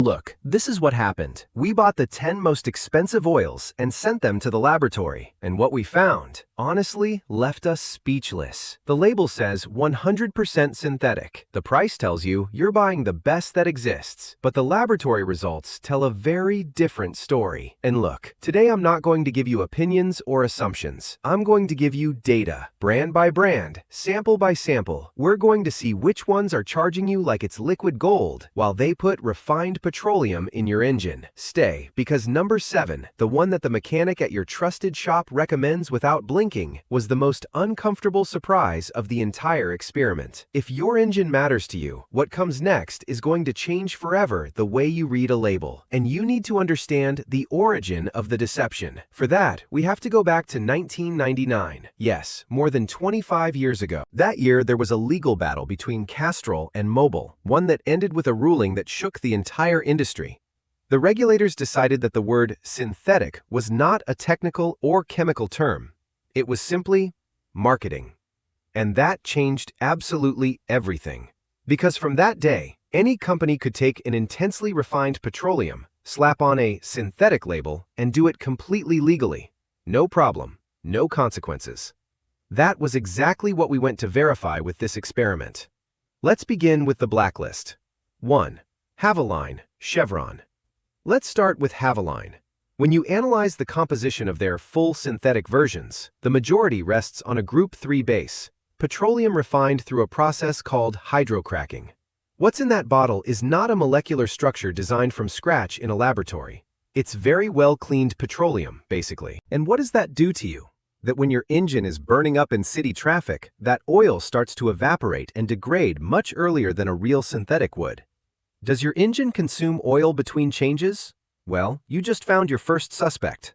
Look, this is what happened. We bought the 10 most expensive oils and sent them to the laboratory, and what we found, honestly, left us speechless. The label says 100% synthetic. The price tells you you're buying the best that exists, but the laboratory results tell a very different story. And look, today I'm not going to give you opinions or assumptions. I'm going to give you data, brand by brand, sample by sample. We're going to see which ones are charging you like it's liquid gold, while they put refined petroleum in your engine. Stay, because number 7, the one that the mechanic at your trusted shop recommends without blinking, was the most uncomfortable surprise of the entire experiment. If your engine matters to you, what comes next is going to change forever the way you read a label, and you need to understand the origin of the deception. For that, we have to go back to 1999. Yes, more than 25 years ago. That year, there was a legal battle between Castrol and Mobil, one that ended with a ruling that shook the entire industry. The regulators decided that the word synthetic was not a technical or chemical term. It was simply marketing. And that changed absolutely everything. Because from that day, any company could take an intensely refined petroleum, slap on a synthetic label, and do it completely legally. No problem, no consequences. That was exactly what we went to verify with this experiment. Let's begin with the blacklist. 1. Havoline, Chevron. Let's start with Havoline. When you analyze the composition of their full synthetic versions, the majority rests on a Group 3 base, petroleum refined through a process called hydrocracking. What's in that bottle is not a molecular structure designed from scratch in a laboratory. It's very well-cleaned petroleum, basically. And what does that do to you? That when your engine is burning up in city traffic, that oil starts to evaporate and degrade much earlier than a real synthetic would. Does your engine consume oil between changes? Well, you just found your first suspect.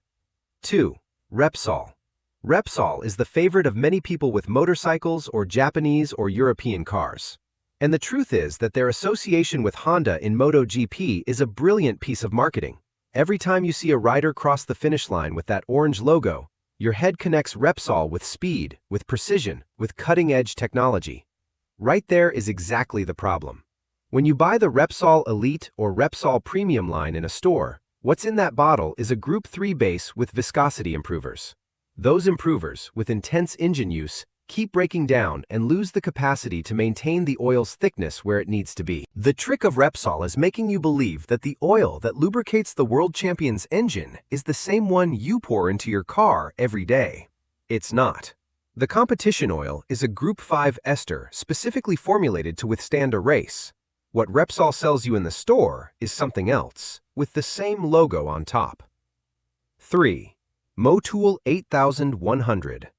2. Repsol. Repsol is the favorite of many people with motorcycles or Japanese or European cars. And the truth is that their association with Honda in MotoGP is a brilliant piece of marketing. Every time you see a rider cross the finish line with that orange logo, your head connects Repsol with speed, with precision, with cutting-edge technology. Right there is exactly the problem. When you buy the Repsol Elite or Repsol Premium line in a store, what's in that bottle is a Group 3 base with viscosity improvers. Those improvers, with intense engine use, keep breaking down and lose the capacity to maintain the oil's thickness where it needs to be. The trick of Repsol is making you believe that the oil that lubricates the world champion's engine is the same one you pour into your car every day. It's not. The competition oil is a Group 5 ester specifically formulated to withstand a race. What Repsol sells you in the store is something else, with the same logo on top. 3. Motul 8100.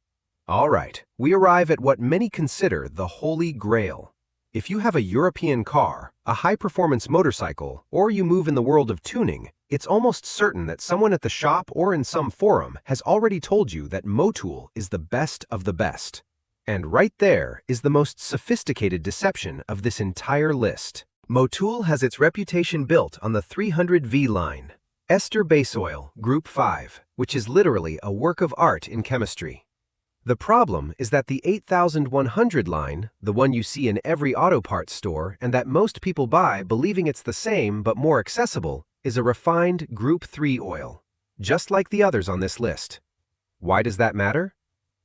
All right, we arrive at what many consider the holy grail. If you have a European car, a high-performance motorcycle, or you move in the world of tuning, it's almost certain that someone at the shop or in some forum has already told you that Motul is the best of the best. And right there is the most sophisticated deception of this entire list. Motul has its reputation built on the 300V line, ester base oil, Group 5, which is literally a work of art in chemistry. The problem is that the 8100 line, the one you see in every auto parts store and that most people buy believing it's the same but more accessible, is a refined Group 3 oil, just like the others on this list. Why does that matter?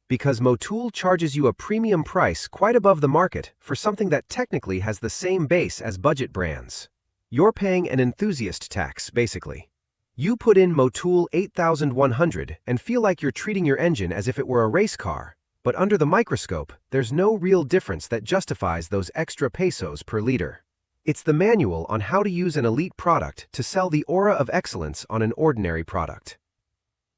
Because Motul charges you a premium price quite above the market for something that technically has the same base as budget brands. You're paying an enthusiast tax, basically. You put in Motul 8100 and feel like you're treating your engine as if it were a race car, but under the microscope, there's no real difference that justifies those extra pesos per liter. It's the manual on how to use an elite product to sell the aura of excellence on an ordinary product.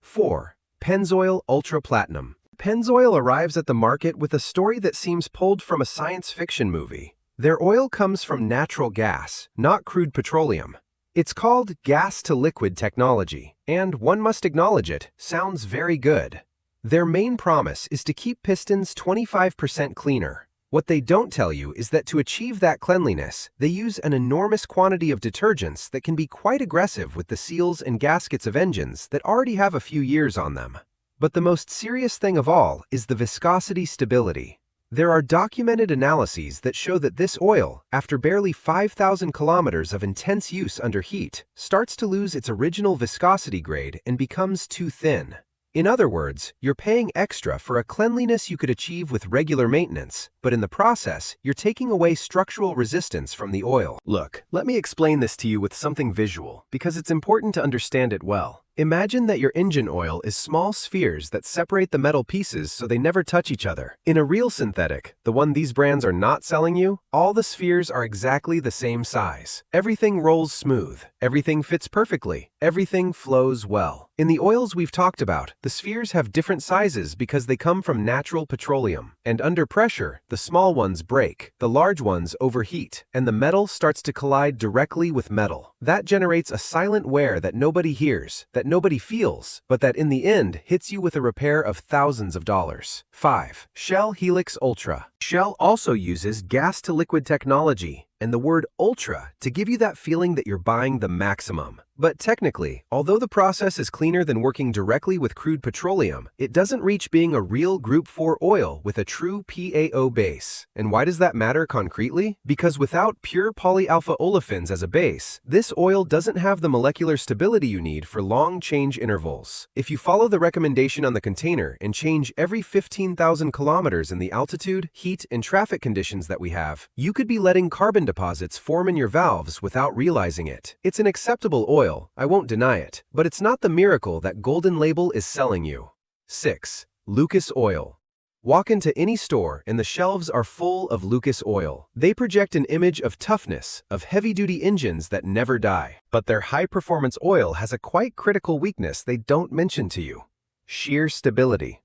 4. Pennzoil Ultra Platinum. Pennzoil arrives at the market with a story that seems pulled from a science fiction movie. Their oil comes from natural gas, not crude petroleum. It's called gas-to-liquid technology, and one must acknowledge it, sounds very good. Their main promise is to keep pistons 25% cleaner. What they don't tell you is that to achieve that cleanliness, they use an enormous quantity of detergents that can be quite aggressive with the seals and gaskets of engines that already have a few years on them. But the most serious thing of all is the viscosity stability. There are documented analyses that show that this oil, after barely 5,000 kilometers of intense use under heat, starts to lose its original viscosity grade and becomes too thin. In other words, you're paying extra for a cleanliness you could achieve with regular maintenance, but in the process, you're taking away structural resistance from the oil. Look, let me explain this to you with something visual, because it's important to understand it well. Imagine that your engine oil is small spheres that separate the metal pieces so they never touch each other. In a real synthetic, the one these brands are not selling you, all the spheres are exactly the same size. Everything rolls smooth, everything fits perfectly, everything flows well. In the oils we've talked about, the spheres have different sizes because they come from natural petroleum, and under pressure, the small ones break, the large ones overheat, and the metal starts to collide directly with metal. That generates a silent wear that nobody hears, that nobody feels, but that in the end hits you with a repair of thousands of dollars. 5. Shell Helix Ultra. Shell also uses gas-to-liquid technology and the word ultra to give you that feeling that you're buying the maximum. But technically, although the process is cleaner than working directly with crude petroleum, it doesn't reach being a real Group 4 oil with a true PAO base. And why does that matter concretely? Because without pure polyalpha olefins as a base, this oil doesn't have the molecular stability you need for long change intervals. If you follow the recommendation on the container and change every 15,000 kilometers in the altitude, heat, and traffic conditions that we have, you could be letting carbon deposits form in your valves without realizing it. It's an acceptable oil, I won't deny it, but it's not the miracle that Golden Label is selling you. 6. Lucas Oil. Walk into any store and the shelves are full of Lucas Oil. They project an image of toughness, of heavy-duty engines that never die. But their high-performance oil has a quite critical weakness they don't mention to you: shear stability.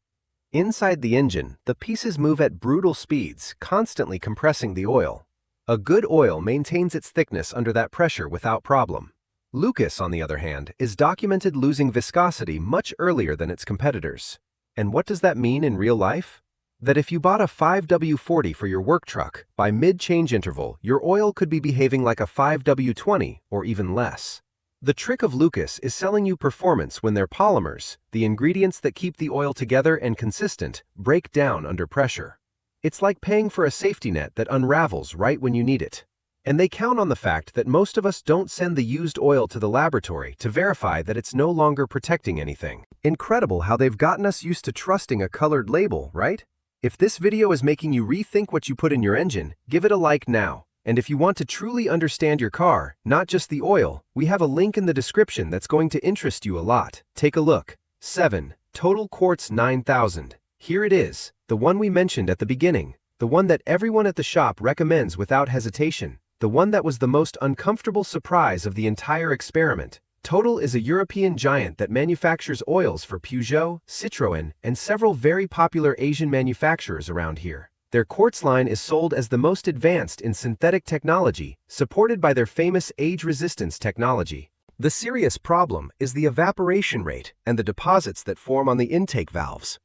Inside the engine, the pieces move at brutal speeds, constantly compressing the oil. A good oil maintains its thickness under that pressure without problem. Lucas, on the other hand, is documented losing viscosity much earlier than its competitors. And what does that mean in real life? That if you bought a 5W40 for your work truck, by mid-change interval, your oil could be behaving like a 5W20 or even less. The trick of Lucas is selling you performance when their polymers, the ingredients that keep the oil together and consistent, break down under pressure. It's like paying for a safety net that unravels right when you need it. And they count on the fact that most of us don't send the used oil to the laboratory to verify that it's no longer protecting anything. Incredible how they've gotten us used to trusting a colored label, right? If this video is making you rethink what you put in your engine, give it a like now. And if you want to truly understand your car, not just the oil, we have a link in the description that's going to interest you a lot. Take a look. 7. Total Quartz 9000. Here it is, the one we mentioned at the beginning, the one that everyone at the shop recommends without hesitation, the one that was the most uncomfortable surprise of the entire experiment. Total is a European giant that manufactures oils for Peugeot, Citroën, and several very popular Asian manufacturers around here. Their quartz line is sold as the most advanced in synthetic technology, supported by their famous age resistance technology. The serious problem is the evaporation rate and the deposits that form on the intake valves.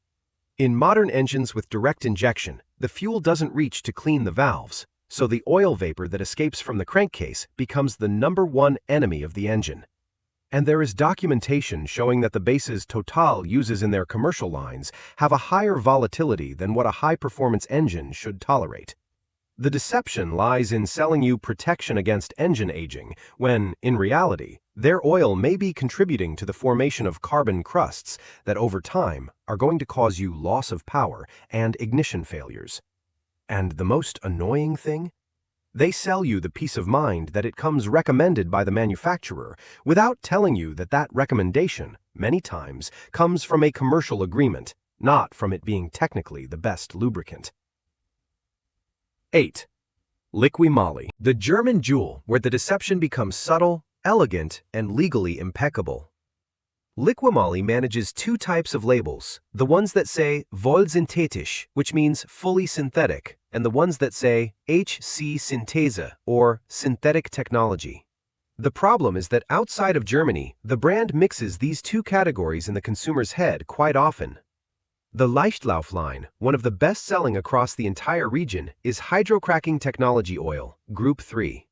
In modern engines with direct injection, the fuel doesn't reach to clean the valves, so the oil vapor that escapes from the crankcase becomes the #1 enemy of the engine. And there is documentation showing that the bases Total uses in their commercial lines have a higher volatility than what a high-performance engine should tolerate. The deception lies in selling you protection against engine aging, when, in reality, their oil may be contributing to the formation of carbon crusts that over time are going to cause you loss of power and ignition failures. And the most annoying thing? They sell you the peace of mind that it comes recommended by the manufacturer without telling you that that recommendation, many times, comes from a commercial agreement, not from it being technically the best lubricant. 8. Liqui-Moly, the German jewel where the deception becomes subtle, elegant, and legally impeccable. Liqui-Moly manages two types of labels, the ones that say voll synthetisch, which means fully synthetic, and the ones that say HC Synthese, or synthetic technology. The problem is that outside of Germany, the brand mixes these two categories in the consumer's head quite often. The Leichtlauf line, one of the best-selling across the entire region, is hydrocracking technology oil, Group 3.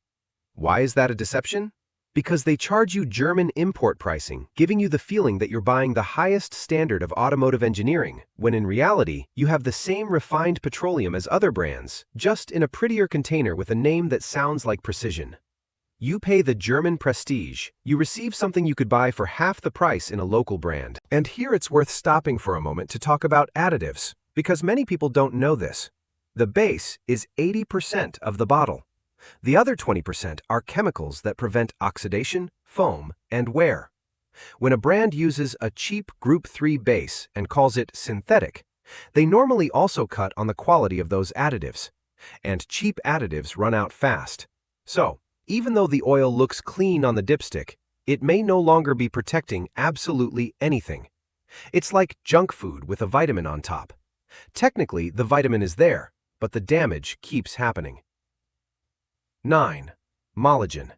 Why is that a deception? Because they charge you German import pricing, giving you the feeling that you're buying the highest standard of automotive engineering, when in reality, you have the same refined petroleum as other brands, just in a prettier container with a name that sounds like precision. You pay the German prestige, you receive something you could buy for half the price in a local brand. And here it's worth stopping for a moment to talk about additives, because many people don't know this. The base is 80% of the bottle. The other 20% are chemicals that prevent oxidation, foam, and wear. When a brand uses a cheap Group 3 base and calls it synthetic, they normally also cut on the quality of those additives. And cheap additives run out fast. So, even though the oil looks clean on the dipstick, it may no longer be protecting absolutely anything. It's like junk food with a vitamin on top. Technically, the vitamin is there, but the damage keeps happening. 9. Mologen.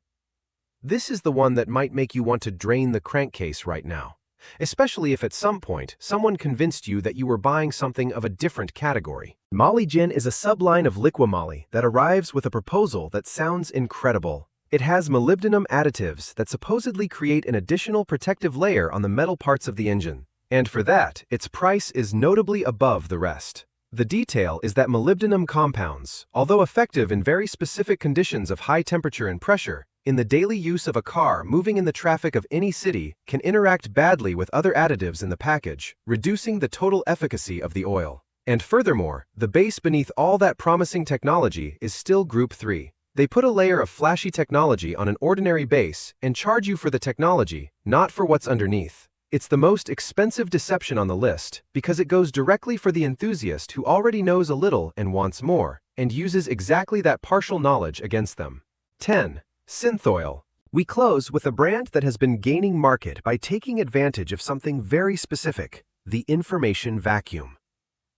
This is the one that might make you want to drain the crankcase right now, especially if at some point someone convinced you that you were buying something of a different category. Mologen is a subline of Liqui-Moly that arrives with a proposal that sounds incredible. It has molybdenum additives that supposedly create an additional protective layer on the metal parts of the engine, and for that, its price is notably above the rest. The detail is that molybdenum compounds, although effective in very specific conditions of high temperature and pressure, in the daily use of a car moving in the traffic of any city, can interact badly with other additives in the package, reducing the total efficacy of the oil. And furthermore, the base beneath all that promising technology is still Group 3. They put a layer of flashy technology on an ordinary base and charge you for the technology, not for what's underneath. It's the most expensive deception on the list because it goes directly for the enthusiast who already knows a little and wants more, and uses exactly that partial knowledge against them. 10. Synthoil. We close with a brand that has been gaining market by taking advantage of something very specific, the information vacuum.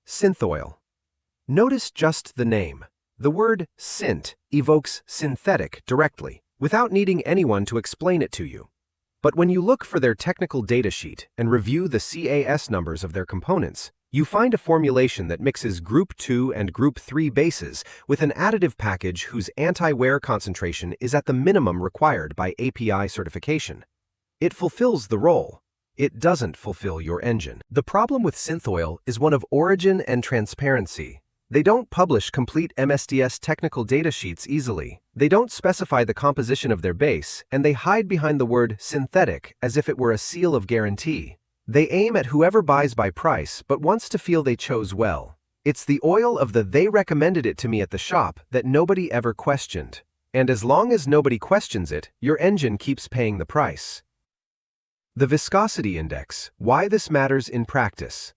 Synthoil. Notice just the name. The word synth evokes synthetic directly, without needing anyone to explain it to you. But when you look for their technical data sheet and review the CAS numbers of their components, you find a formulation that mixes Group 2 and Group 3 bases with an additive package whose anti-wear concentration is at the minimum required by API certification. It fulfills the role. It doesn't fulfill your engine. The problem with Synthoil is one of origin and transparency. They don't publish complete MSDS technical data sheets easily. They don't specify the composition of their base, and they hide behind the word synthetic as if it were a seal of guarantee. They aim at whoever buys by price but wants to feel they chose well. It's the oil of the "they recommended it to me at the shop" that nobody ever questioned. And as long as nobody questions it, your engine keeps paying the price. The viscosity index. Why this matters in practice.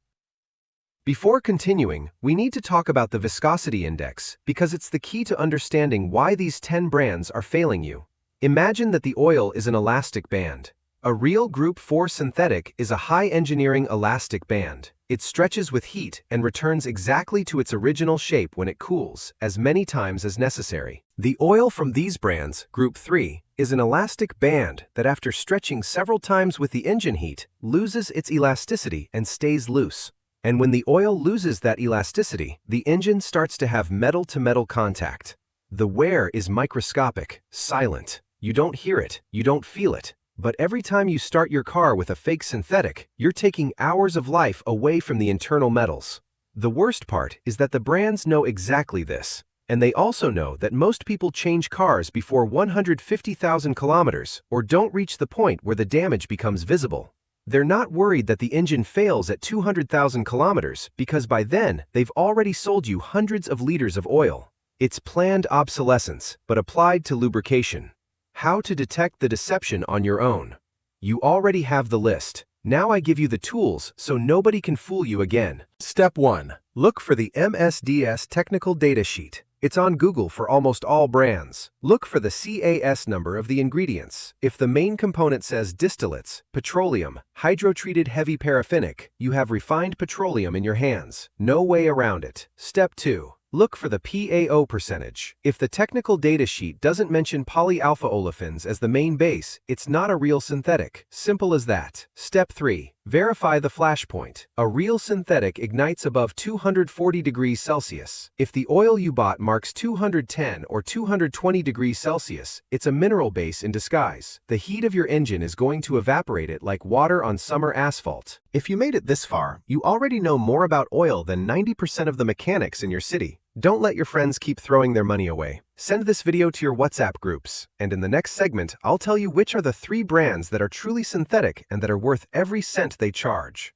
Before continuing, we need to talk about the viscosity index because it's the key to understanding why these 10 brands are failing you. Imagine that the oil is an elastic band. A real Group 4 synthetic is a high-engineering elastic band. It stretches with heat and returns exactly to its original shape when it cools, as many times as necessary. The oil from these brands, Group 3, is an elastic band that after stretching several times with the engine heat, loses its elasticity and stays loose. And when the oil loses that elasticity, the engine starts to have metal-to-metal contact. The wear is microscopic, silent. You don't hear it, you don't feel it. But every time you start your car with a fake synthetic, you're taking hours of life away from the internal metals. The worst part is that the brands know exactly this. And they also know that most people change cars before 150,000 kilometers or don't reach the point where the damage becomes visible. They're not worried that the engine fails at 200,000 kilometers because by then they've already sold you hundreds of liters of oil. It's planned obsolescence, but applied to lubrication. How to detect the deception on your own. You already have the list. Now I give you the tools so nobody can fool you again. Step 1. Look for the MSDS technical data sheet. It's on Google for almost all brands. Look for the CAS number of the ingredients. If the main component says distillates, petroleum, hydrotreated heavy paraffinic, you have refined petroleum in your hands. No way around it. Step 2. Look for the PAO percentage. If the technical data sheet doesn't mention polyalpha olefins as the main base, it's not a real synthetic. Simple as that. Step 3. Verify the flash point. A real synthetic ignites above 240 degrees Celsius. If the oil you bought marks 210 or 220 degrees Celsius, it's a mineral base in disguise. The heat of your engine is going to evaporate it like water on summer asphalt. If you made it this far, you already know more about oil than 90% of the mechanics in your city. Don't let your friends keep throwing their money away. Send this video to your WhatsApp groups, and in the next segment, I'll tell you which are the 3 brands that are truly synthetic and that are worth every cent they charge.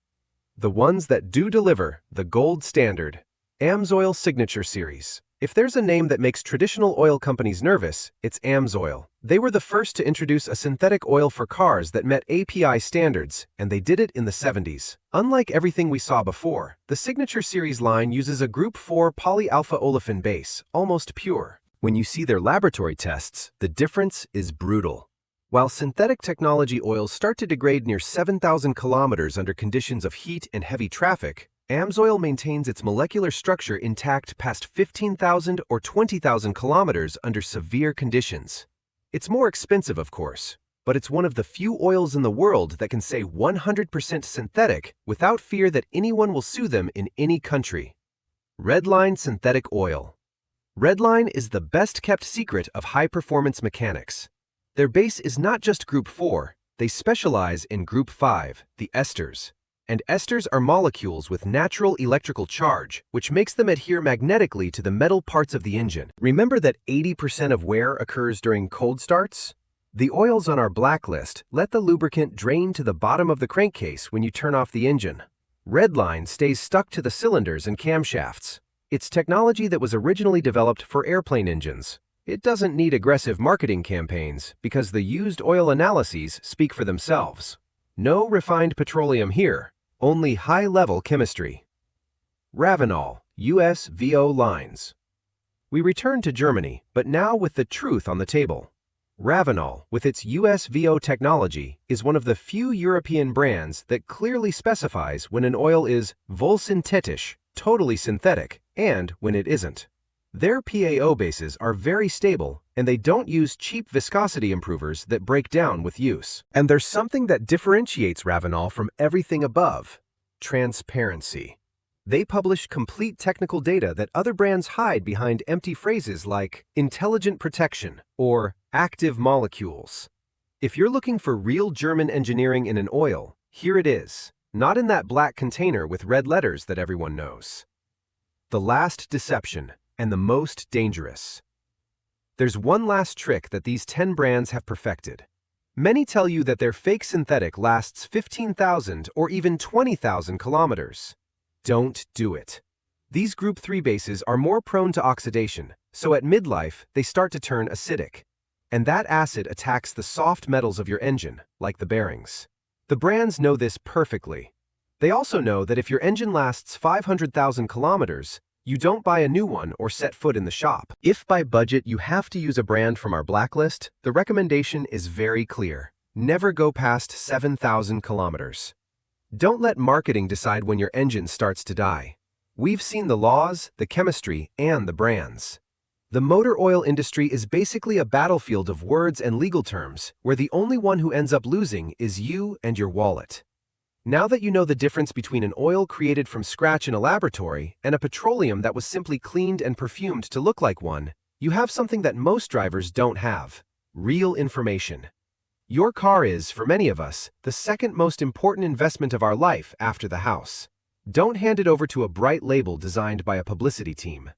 The ones that do deliver, the gold standard. AMSOIL Signature Series. If there's a name that makes traditional oil companies nervous, it's AMSOIL. They were the first to introduce a synthetic oil for cars that met API standards, and they did it in the 70s. Unlike everything we saw before, the Signature Series line uses a Group 4 polyalpha olefin base, almost pure. When you see their laboratory tests, the difference is brutal. While synthetic technology oils start to degrade near 7,000 kilometers under conditions of heat and heavy traffic, AMSOIL maintains its molecular structure intact past 15,000 or 20,000 kilometers under severe conditions. It's more expensive, of course, but it's one of the few oils in the world that can say 100% synthetic without fear that anyone will sue them in any country. Redline Synthetic Oil. Redline is the best-kept secret of high-performance mechanics. Their base is not just Group 4, they specialize in Group 5, the esters. And esters are molecules with natural electrical charge, which makes them adhere magnetically to the metal parts of the engine. Remember that 80% of wear occurs during cold starts? The oils on our blacklist let the lubricant drain to the bottom of the crankcase when you turn off the engine. Redline stays stuck to the cylinders and camshafts. It's technology that was originally developed for airplane engines. It doesn't need aggressive marketing campaigns because the used oil analyses speak for themselves. No refined petroleum here. Only high-level chemistry. Ravenol, US VO lines. We return to Germany, but now with the truth on the table. Ravenol, with its US VO technology, is one of the few European brands that clearly specifies when an oil is vollsynthetisch, totally synthetic, and when it isn't. Their PAO bases are very stable, and they don't use cheap viscosity improvers that break down with use. And there's something that differentiates Ravenol from everything above: transparency. They publish complete technical data that other brands hide behind empty phrases like intelligent protection or active molecules. If you're looking for real German engineering in an oil, here it is, not in that black container with red letters that everyone knows. The last deception, and the most dangerous. There's one last trick that these 10 brands have perfected. Many tell you that their fake synthetic lasts 15,000 or even 20,000 kilometers. Don't do it. These Group 3 bases are more prone to oxidation, so at midlife they start to turn acidic. And that acid attacks the soft metals of your engine, like the bearings. The brands know this perfectly. They also know that if your engine lasts 500,000 kilometers, you don't buy a new one or set foot in the shop. If by budget you have to use a brand from our blacklist, the recommendation is very clear. Never go past 7,000 kilometers. Don't let marketing decide when your engine starts to die. We've seen the laws, the chemistry, and the brands. The motor oil industry is basically a battlefield of words and legal terms where the only one who ends up losing is you and your wallet. Now that you know the difference between an oil created from scratch in a laboratory and a petroleum that was simply cleaned and perfumed to look like one, you have something that most drivers don't have: real information. Your car is, for many of us, the second most important investment of our life after the house. Don't hand it over to a bright label designed by a publicity team.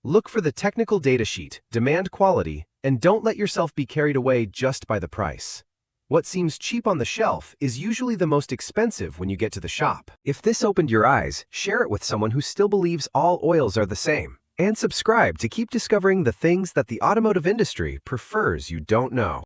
Look for the technical data sheet, demand quality, and don't let yourself be carried away just by the price. What seems cheap on the shelf is usually the most expensive when you get to the shop. If this opened your eyes, share it with someone who still believes all oils are the same. And subscribe to keep discovering the things that the automotive industry prefers you don't know.